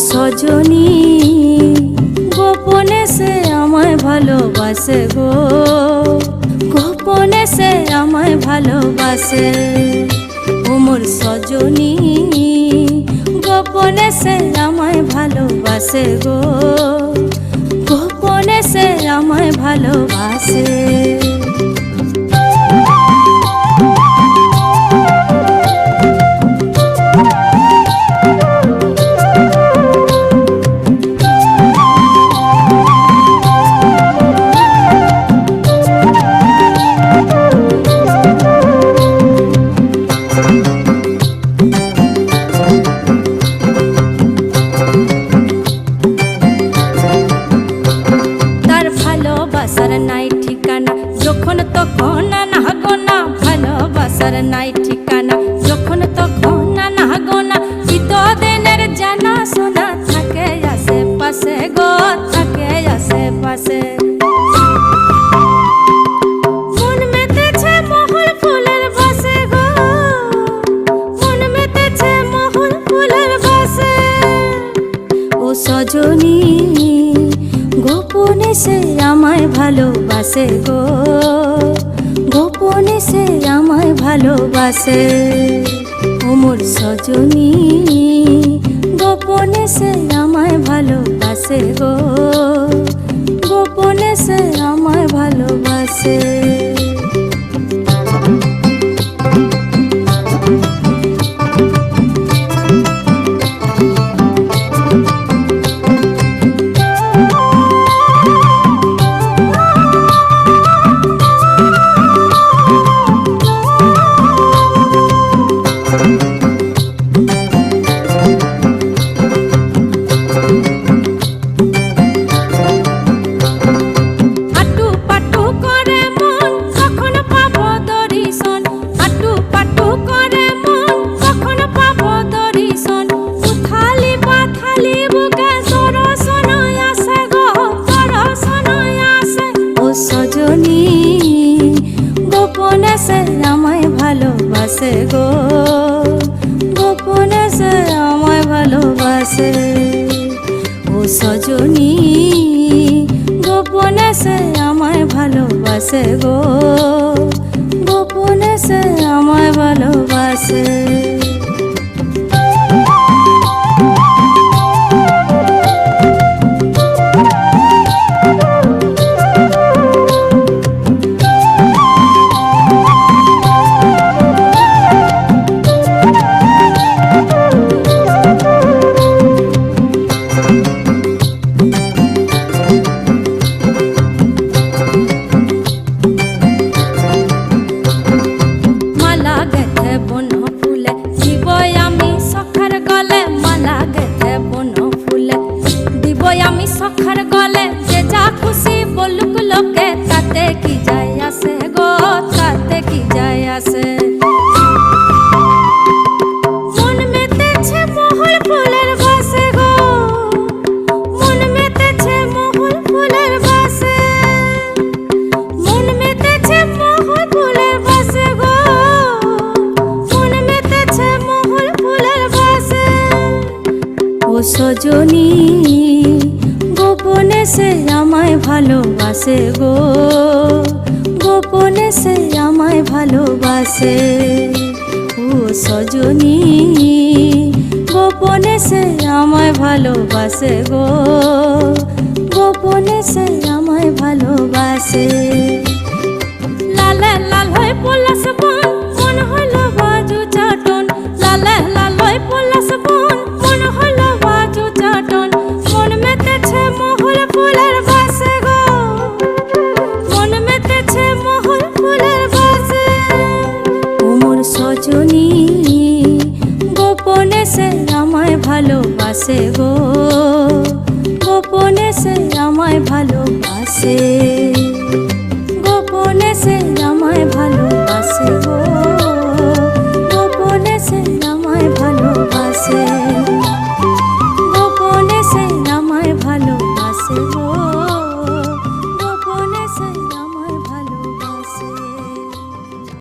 সজনী গোপনে সে আমায় ভালোবাসে গো, গোপনে সে আমায় ভালোবাসে। ও মোর সজনী গোপনে সে আমায় ভালোবাসে গো, গোপনে সে আমায় ভালোবাসে। ভালোবাসার নাই ঠিকানা যখন তখন না গোনা, ভালোবাসার নাই ঠিকানা যখন তখন না গোনা। চিতদিনের জানা শোনা থাকে আশেপাশে গো, থাকে আশেপাশে। মন মেতেছে মহুল ফুলের বাসে গো, মন মেতেছে মহুল ফুলের বাসে। ও সজনী গোপনে সে আমায় ভালোবাসে গো, গোপনে সে আমায় ভালোবাসে। ও মোর সজনী গোপনে সে আমায় ভালোবাসে গো, গোপনে সে আমায় ভালোবাসে। গোপনে সে আমায় ভালোবাসে গো, গোপনে সে আমায় ভালোবাসে। ও সজনী গোপনে সে আমায় ভালোবাসে গো, গোপনে সে আমায় ভালোবাসে। আমি সখার গলে যে যা খুশি বলুক লোকে, তাতে কি যায় আসে গো, তাতে কি যায় আসে। মন মেতেছে মহুল ফুলের বাসে গো, মন মেতেছে মহুল ফুলের বাসে। মন মেতেছে মহুল ফুলের বাসে গো, মন মেতেছে মহুল ফুলের বাসে। ও সজনী গোপনে সে আমায় ভালোবাসে গো, গোপনে সে আমায় ভালোবাসে। ও সজনী গোপনে সে আমায় ভালোবাসে গো, গোপনে সে আমায় ভালোবাসে। লাল লাল হয়ে পলাশ বন